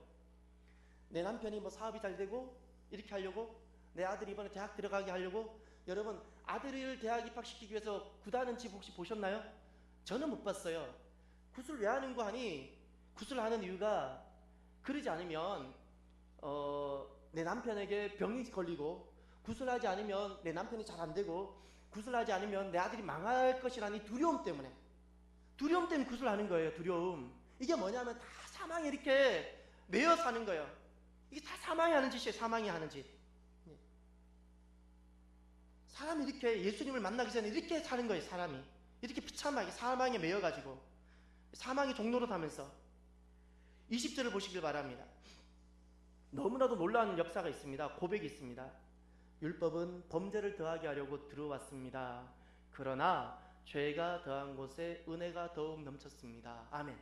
내 남편이 사업이 잘 되고 이렇게 하려고, 내 아들이 이번에 대학 들어가게 하려고. 여러분, 아들을 대학 입학시키기 위해서 구다는 집 혹시 보셨나요? 저는 못 봤어요. 굿을 왜 하는 거 하니? 굿을 하는 이유가, 그러지 않으면 내 남편에게 병이 걸리고, 굿을 하지 않으면 내 남편이 잘 안 되고, 굿을 하지 않으면 내 아들이 망할 것이라는 두려움 때문에 굿을 하는 거예요. 두려움. 이게 뭐냐면 다 사망에 이렇게 매여 사는 거예요. 이게 다 사망이 하는 짓이에요. 사망이 하는 짓. 사람이 이렇게 예수님을 만나기 전에 이렇게 사는 거예요. 사람이 이렇게 비참하게 사망에 매여가지고 사망의 종로로 타면서. 20절을 보시길 바랍니다. 너무나도 놀라운 역사가 있습니다. 고백이 있습니다. 율법은 범죄를 더하게 하려고 들어왔습니다. 그러나 죄가 더한 곳에 은혜가 더욱 넘쳤습니다. 아멘.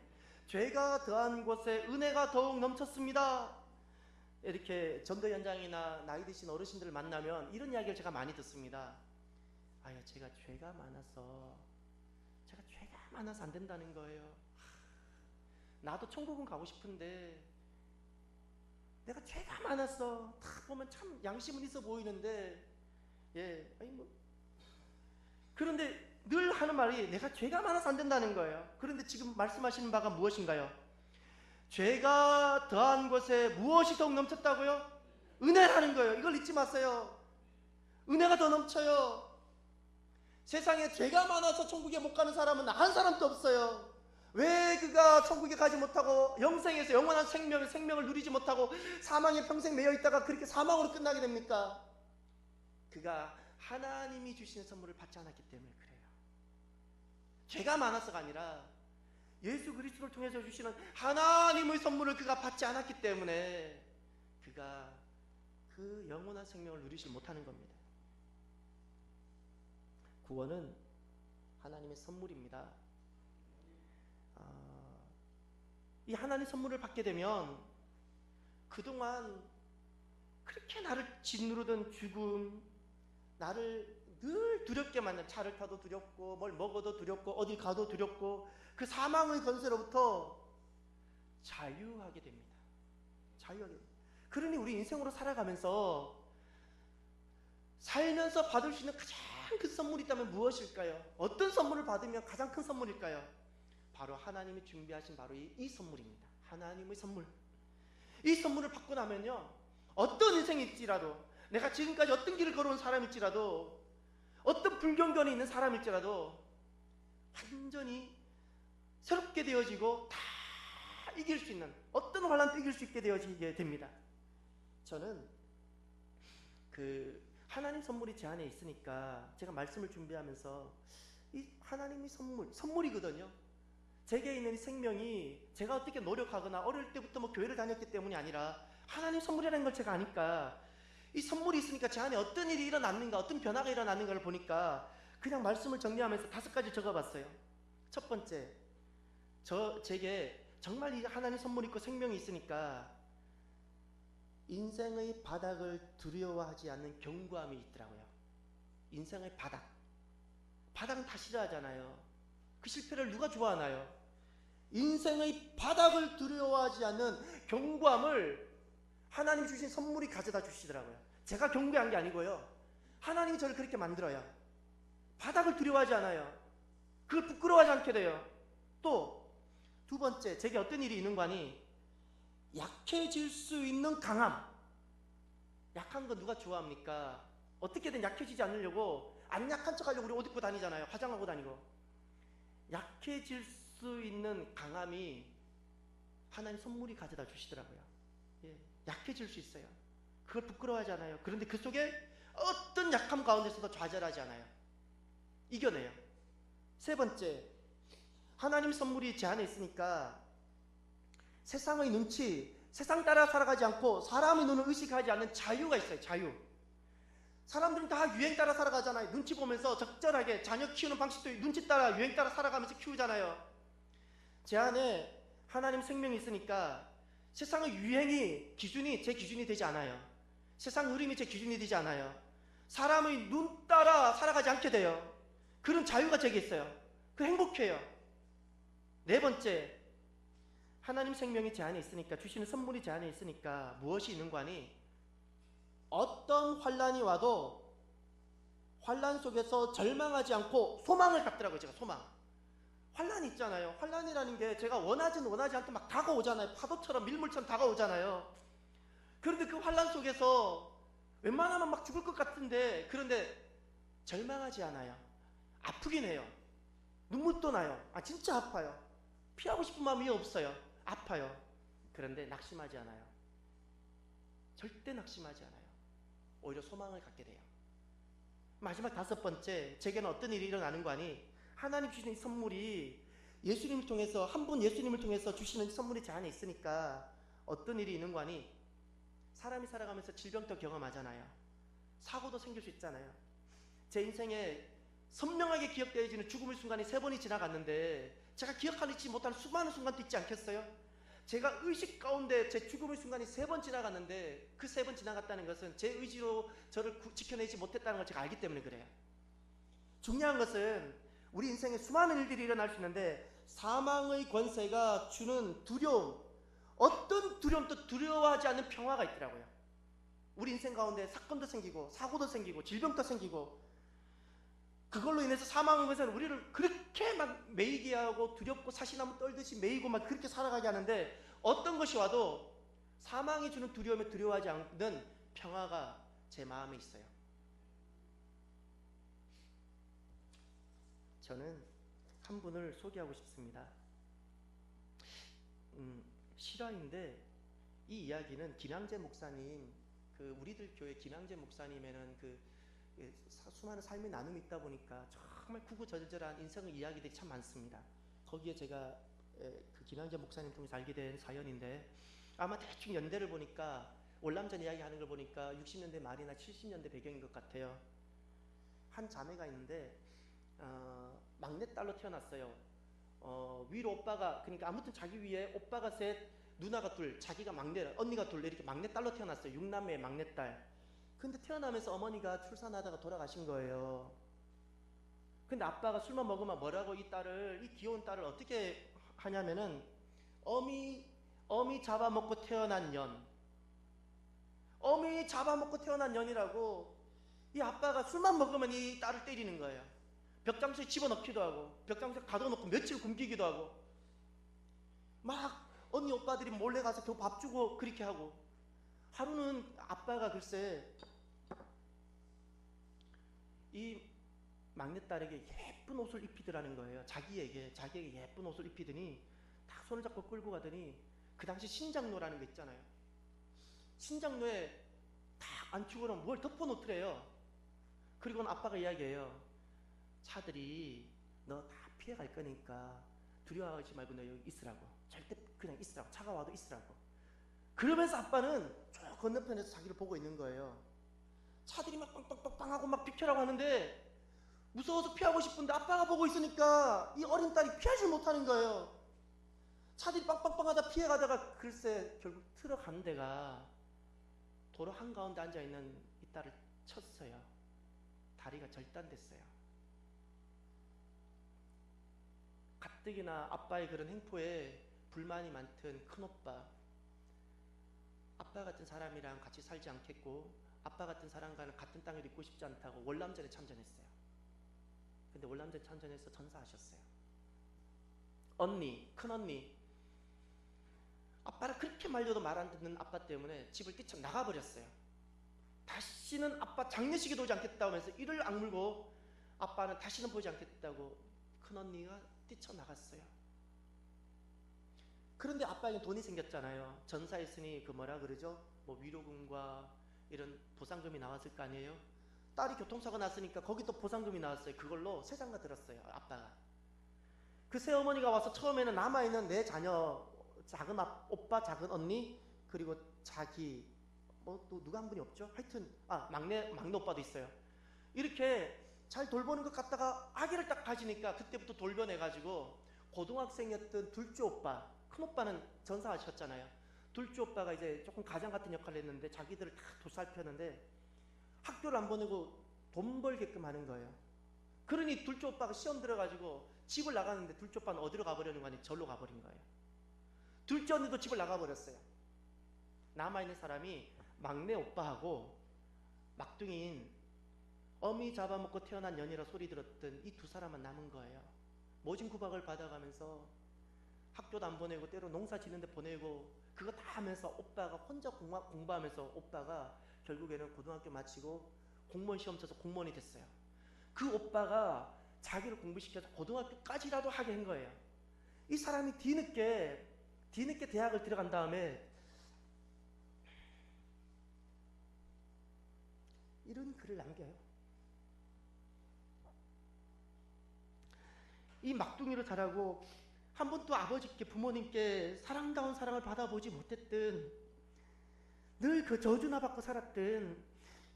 죄가 더한 곳에 은혜가 더욱 넘쳤습니다. 이렇게 전도 현장이나 나이 드신 어르신들을 만나면 이런 이야기를 제가 많이 듣습니다. 제가 죄가 많아서 안 된다는 거예요. 나도 천국은 가고 싶은데 내가 죄가 많았어. 다 보면 참 양심은 있어 보이는데, 그런데 늘 하는 말이 내가 죄가 많아서 안 된다는 거예요. 그런데 지금 말씀하시는 바가 무엇인가요? 죄가 더한 곳에 무엇이 더욱 넘쳤다고요? 은혜라는 거예요. 이걸 잊지 마세요. 은혜가 더 넘쳐요. 세상에 죄가 많아서 천국에 못 가는 사람은 한 사람도 없어요. 왜 그가 천국에 가지 못하고 영생에서 영원한 생명을 누리지 못하고 사망에 평생 매여 있다가 그렇게 사망으로 끝나게 됩니까? 그가 하나님이 주시는 선물을 받지 않았기 때문에 그래요. 죄가 많아서가 아니라 예수 그리스도를 통해서 주시는 하나님의 선물을 그가 받지 않았기 때문에 그가 그 영원한 생명을 누리지 못하는 겁니다. 구원은 하나님의 선물입니다. 이 하나님 선물을 받게 되면 그동안 그렇게 나를 짓누르던 죽음, 나를 늘 두렵게 만든, 차를 타도 두렵고 뭘 먹어도 두렵고 어딜 가도 두렵고 그 사망의 권세로부터 자유하게 됩니다. 그러니 우리 인생으로 살아가면서 받을 수 있는 가장 가장 큰 선물이 있다면 무엇일까요? 어떤 선물을 받으면 가장 큰 선물일까요? 바로 하나님이 준비하신 바로 이 선물입니다. 하나님의 선물. 이 선물을 받고 나면요, 어떤 인생일지라도, 내가 지금까지 어떤 길을 걸어온 사람일지라도, 어떤 불경건이 있는 사람일지라도 완전히 새롭게 되어지고 다 이길 수 있는, 어떤 환난도 이길 수 있게 되어지게 됩니다. 저는 하나님 선물이 제 안에 있으니까 제가 말씀을 준비하면서 이 하나님의 선물이거든요. 제게 있는 이 생명이 제가 어떻게 노력하거나 어릴 때부터 뭐 교회를 다녔기 때문이 아니라 하나님 선물이라는 걸 제가 아니까, 이 선물이 있으니까 제 안에 어떤 일이 일어났는가, 어떤 변화가 일어났는가를 보니까 그냥 말씀을 정리하면서 5가지 적어봤어요. 첫 번째, 제게 정말 이 하나님 선물이 있고 생명이 있으니까 인생의 바닥을 두려워하지 않는 견고함이 있더라고요. 인생의 바닥은 다 싫어하잖아요. 그 실패를 누가 좋아하나요? 인생의 바닥을 두려워하지 않는 견고함을 하나님 주신 선물이 가져다 주시더라고요. 제가 견고한 게 아니고요, 하나님이 저를 그렇게 만들어요. 바닥을 두려워하지 않아요. 그걸 부끄러워하지 않게 돼요. 또 두 번째, 제게 어떤 일이 있는 거니? 약해질 수 있는 강함. 약한 거 누가 좋아합니까? 어떻게든 약해지지 않으려고 안 약한 척 하려고 우리 옷 입고 다니잖아요. 화장하고 다니고. 약해질 수 있는 강함이 하나님 선물이 가져다 주시더라고요. 예, 약해질 수 있어요. 그걸 부끄러워하지 않아요. 그런데 그 속에 어떤 약함 가운데서도 좌절하지 않아요. 이겨내요. 세 번째, 하나님 선물이 제 안에 있으니까 세상의 눈치, 세상 따라 살아가지 않고 사람의 눈을 의식하지 않는 자유가 있어요. 자유. 사람들은 다 유행 따라 살아가잖아요. 눈치 보면서 적절하게 자녀 키우는 방식도 눈치 따라 유행 따라 살아가면서 키우잖아요. 제 안에 하나님 생명이 있으니까 세상의 유행이 제 기준이 되지 않아요. 세상 흐름이 제 기준이 되지 않아요. 사람의 눈 따라 살아가지 않게 돼요. 그런 자유가 제게 있어요. 그 행복해요. 네 번째, 하나님 생명이 제 안에 있으니까, 주시는 선물이 제 안에 있으니까 무엇이 있는 거니? 어떤 환난이 와도 환난 속에서 절망하지 않고 소망을 갖더라고요. 제가 소망. 환난이 있잖아요. 환난이라는 게 제가 원하지 않게 막 다가오잖아요. 파도처럼 밀물처럼 다가오잖아요. 그런데 그 환난 속에서 웬만하면 막 죽을 것 같은데, 그런데 절망하지 않아요. 아프긴 해요. 눈물도 나요. 진짜 아파요. 피하고 싶은 마음이 없어요. 아파요. 그런데 낙심하지 않아요. 절대 낙심하지 않아요. 오히려 소망을 갖게 돼요. 마지막 5번째, 제게는 어떤 일이 일어나는 거 아니? 하나님 주시는 선물이 예수님을 통해서, 한 분 예수님을 통해서 주시는 선물이 제 안에 있으니까 어떤 일이 있는 거 아니? 사람이 살아가면서 질병도 경험하잖아요. 사고도 생길 수 있잖아요. 제 인생에 선명하게 기억되어지는 죽음의 순간이 3번이 지나갔는데, 제가 기억하지 못하는 수많은 순간도 있지 않겠어요? 제가 의식 가운데 제 죽음의 순간이 3번 지나갔는데, 그 3번 지나갔다는 것은 제 의지로 저를 지켜내지 못했다는 걸 제가 알기 때문에 그래요. 중요한 것은 우리 인생에 수많은 일들이 일어날 수 있는데, 사망의 권세가 주는 두려움, 어떤 두려움도 두려워하지 않는 평화가 있더라고요. 우리 인생 가운데 사건도 생기고 사고도 생기고 질병도 생기고, 그걸로 인해서 사망의 권세는 우리를 그렇게 막 매이게 하고 두렵고 사시나무 떨듯이 매이고 막 그렇게 살아가게 하는데, 어떤 것이 와도 사망이 주는 두려움에 두려워하지 않는 평화가 제 마음에 있어요. 저는 한 분을 소개하고 싶습니다. 실화인데, 이 이야기는 김양재 목사님, 우리들 교회 김양재 목사님에는 수많은 삶의 나눔이 있다 보니까 정말 구구절절한 인생의 이야기들이 참 많습니다. 거기에 제가 김양재 목사님 통해서 알게 된 사연인데, 아마 대충 연대를 보니까, 월남전 이야기 하는 걸 보니까 60년대 말이나 70년대 배경인 것 같아요. 한 자매가 있는데 막내딸로 태어났어요. 위로 오빠가, 그러니까 아무튼 자기 위에 오빠가 셋, 누나가 둘, 자기가 막내, 언니가 둘, 이렇게 막내딸로 태어났어요. 6남매의 막내딸. 근데 태어나면서 어머니가 출산하다가 돌아가신 거예요. 근데 아빠가 술만 먹으면 뭐라고 이 귀여운 딸을 어떻게 하냐면은, 어미 잡아먹고 태어난 년, 어미 잡아먹고 태어난 년이라고 이 아빠가 술만 먹으면 이 딸을 때리는 거예요. 벽장소에 집어넣기도 하고 벽장소에 가둬놓고 며칠 굶기기도 하고 막 언니 오빠들이 몰래 가서 겨우 밥 주고 그렇게 하고, 하루는 아빠가 글쎄 이 막내딸에게 예쁜 옷을 입히더라는 거예요. 자기에게 예쁜 옷을 입히더니 딱 손을 잡고 끌고 가더니 그 당시 신장로라는 거 있잖아요. 신장로에 딱 안추고는 뭘 덮어놓더래요. 그리고는 아빠가 이야기해요. 차들이 너 다 피해갈 거니까 두려워하지 말고 너 여기 있으라고. 절대 그냥 있으라고. 차가 와도 있으라고. 그러면서 아빠는 저 건너편에서 자기를 보고 있는 거예요. 차들이 막 빵빵빵빵 하고 막 비켜라고 하는데 무서워서 피하고 싶은데 아빠가 보고 있으니까 이 어린 딸이 피하지 못하는 거예요. 차들이 빵빵빵 하다 피해가다가 글쎄 결국 트럭 한 대가 도로 한가운데 앉아있는 이 딸을 쳤어요. 다리가 절단됐어요. 가뜩이나 아빠의 그런 행포에 불만이 많던 큰오빠, 아빠 같은 사람이랑 같이 살지 않겠고 아빠 같은 사람과는 같은 땅에 있고 싶지 않다고 월남전에 참전했어요. 근데 월남전에 참전해서 전사하셨어요. 언니, 큰언니, 아빠를 그렇게 말려도 말 안 듣는 아빠 때문에 집을 뛰쳐나가버렸어요. 다시는 아빠 장례식에도 오지 않겠다고 하면서 이를 악물고 아빠는 다시는 보지 않겠다고 큰언니가 뛰쳐나갔어요. 그런데 아빠에게 돈이 생겼잖아요. 전사했으니 그 뭐라 그러죠? 뭐 위로금과 이런 보상금이 나왔을 거 아니에요? 딸이 교통사고 났으니까 거기 또 보상금이 나왔어요. 그걸로 새 장가 들었어요. 아빠가. 그 새어머니가 와서 처음에는 남아있는 내 자녀, 작은 오빠, 작은 언니, 그리고 자기, 뭐 또 누가 한 분이 없죠? 하여튼 막내 오빠도 있어요. 이렇게 잘 돌보는 것 같다가 아기를 딱 가지니까 그때부터 돌변해가지고 고등학생이었던 둘째 오빠, 큰 오빠는 전사하셨잖아요. 둘째 오빠가 이제 조금 가장 같은 역할을 했는데 자기들을 다 도살펴는데 학교를 안 보내고 돈 벌게끔 하는 거예요. 그러니 둘째 오빠가 시험 들어가지고 집을 나가는데 둘째 오빠는 어디로 가버리는 거 아니에요? 절로 가버린 거예요. 둘째 언니도 집을 나가버렸어요. 남아있는 사람이 막내 오빠하고 막둥이인 어미 잡아먹고 태어난 년이라 소리 들었던 이 두 사람만 남은 거예요. 모진 구박을 받아가면서 학교도 안 보내고 때로 농사 지는데 보내고 그거 다 하면서 오빠가 혼자 공부하면서 오빠가 결국에는 고등학교 마치고 공무원 시험 쳐서 공무원이 됐어요. 그 오빠가 자기를 공부시켜서 고등학교까지라도 하게 한 거예요. 이 사람이 뒤늦게 대학을 들어간 다음에 이런 글을 남겨요. 이 막둥이로 자라고 한 번도 아버지께 부모님께 사랑다운 사랑을 받아보지 못했던, 늘 그 저주나 받고 살았던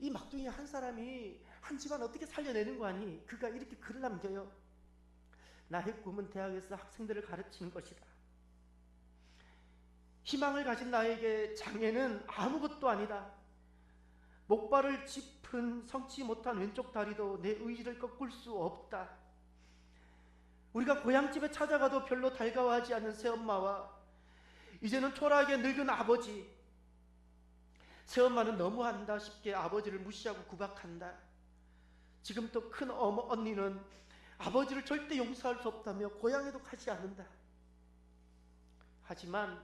이 막둥이 한 사람이 한 집안 어떻게 살려내는 거 아니? 그가 이렇게 글을 남겨요. 나의 꿈은 대학에서 학생들을 가르치는 것이다. 희망을 가진 나에게 장애는 아무것도 아니다. 목발을 짚은 성치 못한 왼쪽 다리도 내 의지를 꺾을 수 없다. 우리가 고향집에 찾아가도 별로 달가워하지 않는 새엄마와 이제는 초라하게 늙은 아버지, 새엄마는 너무한다 싶게 아버지를 무시하고 구박한다. 지금 또 큰 언니는 아버지를 절대 용서할 수 없다며 고향에도 가지 않는다. 하지만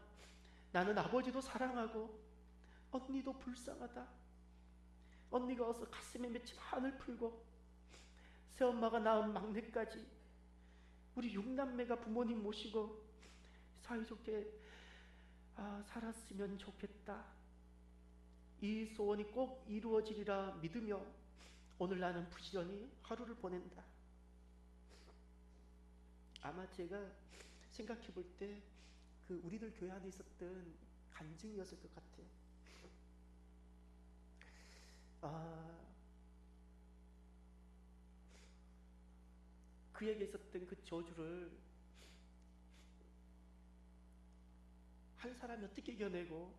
나는 아버지도 사랑하고 언니도 불쌍하다. 언니가 어서 가슴에 맺힌 한을 풀고 새엄마가 낳은 막내까지 우리 6남매가 부모님 모시고 사이좋게 살았으면 좋겠다. 이 소원이 꼭 이루어지리라 믿으며 오늘 나는 부지런히 하루를 보낸다. 아마 제가 생각해 볼 때 그 우리들 교회 안에 있었던 간증이었을 것 같아요. 그에게 있었던 그 저주를 한 사람이 어떻게 이겨내고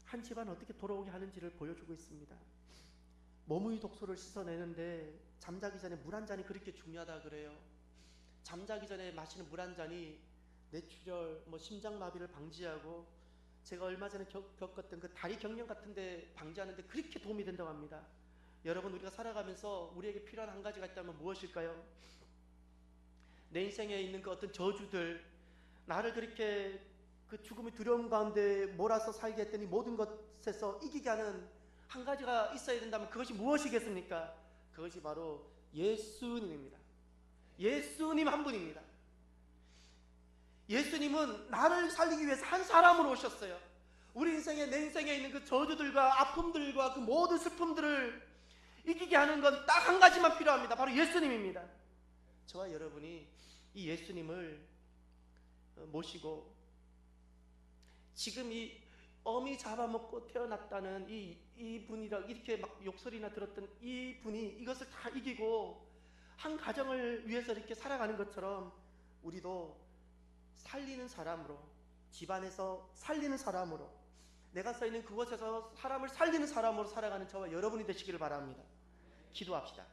한 집안 어떻게 돌아오게 하는지를 보여주고 있습니다. 몸의 독소를 씻어내는데 잠자기 전에 물 한 잔이 그렇게 중요하다 그래요. 잠자기 전에 마시는 물 한 잔이 뇌출혈, 심장마비를 방지하고 제가 얼마 전에 겪었던 그 다리 경련 같은데 방지하는데 그렇게 도움이 된다고 합니다. 여러분, 우리가 살아가면서 우리에게 필요한 한 가지가 있다면 무엇일까요? 내 인생에 있는 그 어떤 저주들, 나를 그렇게 그 죽음의 두려움 가운데 몰아서 살게 했더니 모든 것에서 이기게 하는 한 가지가 있어야 된다면 그것이 무엇이겠습니까? 그것이 바로 예수님입니다. 예수님 한 분입니다. 예수님은 나를 살리기 위해서 한 사람으로 오셨어요. 우리 인생에, 내 인생에 있는 그 저주들과 아픔들과 그 모든 슬픔들을 이기게 하는 건 딱 한 가지만 필요합니다. 바로 예수님입니다. 저와 여러분이 이 예수님을 모시고 지금 이 어미 잡아먹고 태어났다는 이 분이라 이렇게 막 욕설이나 들었던 이 분이 이것을 다 이기고 한 가정을 위해서 이렇게 살아가는 것처럼 우리도 살리는 사람으로, 집안에서 살리는 사람으로, 내가 서 있는 그곳에서 사람을 살리는 사람으로 살아가는 저와 여러분이 되시기를 바랍니다. 기도합시다.